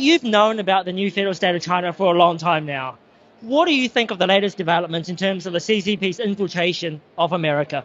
you've known about the new federal state of China for a long time now. What do you think of the latest developments in terms of the CCP's infiltration of America?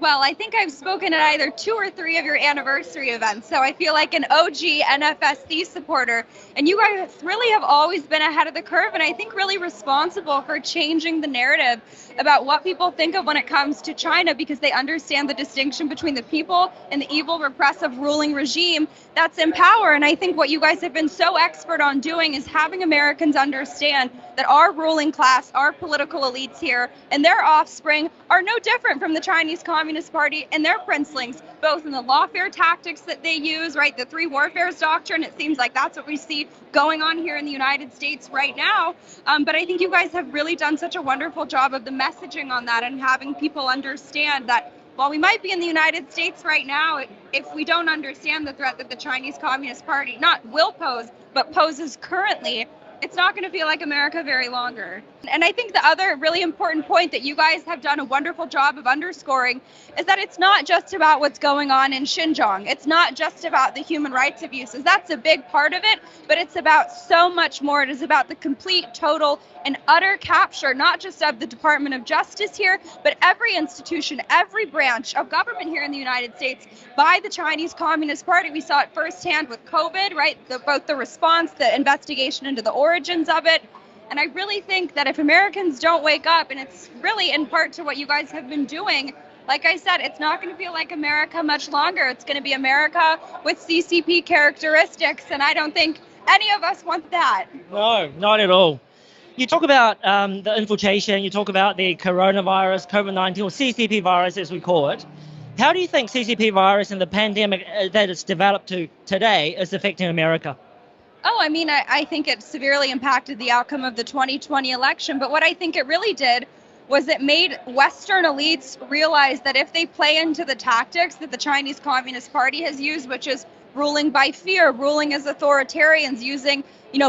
Well, I think I've spoken at either 2 or 3 of your anniversary events, so I feel like an OG NFSC supporter. And you guys really have always been ahead of the curve, and I think really responsible for changing the narrative about what people think of when it comes to China, because they understand the distinction between the people and the evil, repressive ruling regime that's in power. And I think what you guys have been so expert on doing is having Americans understand that our ruling class, our political elites here, and their offspring are no different from the Chinese Communist Party and their princelings, both in the lawfare tactics that they use, right? The 3 warfares doctrine, it seems like that's what we see going on here in the United States right now. But I think you guys have really done such a wonderful job of the messaging on that and having people understand that while we might be in the United States right now, if we don't understand the threat that the Chinese Communist Party not will pose, but poses currently, it's not going to feel like America very longer. And I think the other really important point that you guys have done a wonderful job of underscoring is that it's not just about what's going on in Xinjiang. It's not just about the human rights abuses. That's a big part of it, but it's about so much more. It is about the complete, total, and utter capture, not just of the Department of Justice here, but every institution, every branch of government here in the United States by the Chinese Communist Party. We saw it firsthand with COVID, right? Both the response, the investigation into the origins of it. And I really think that if Americans don't wake up, and it's really in part to what you guys have been doing, like I said, it's not going to feel like America much longer. It's going to be America with CCP characteristics, and I don't think any of us want that. No, not at all. You talk about the infiltration, you talk about the coronavirus, COVID-19, or CCP virus as we call it. How do you think CCP virus and the pandemic that it's developed to today is affecting America? Oh, I mean, I think it severely impacted the outcome of the 2020 election. But what I think it really did was it made Western elites realize that if they play into the tactics that the Chinese Communist Party has used, which is ruling by fear, ruling as authoritarians, using,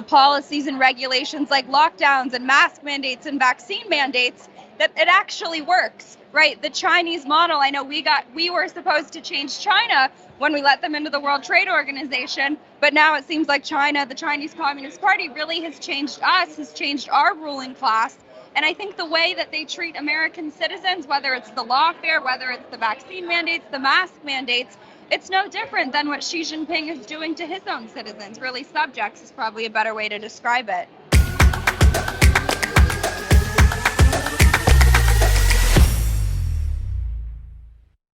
policies and regulations like lockdowns and mask mandates and vaccine mandates, that it actually works, right? The Chinese model, I know we were supposed to change China when we let them into the World Trade Organization, but now it seems like China, the Chinese Communist Party, really has changed us, has changed our ruling class. And I think the way that they treat American citizens, whether it's the lawfare, whether it's the vaccine mandates, the mask mandates, it's no different than what Xi Jinping is doing to his own citizens. Really, subjects is probably a better way to describe it.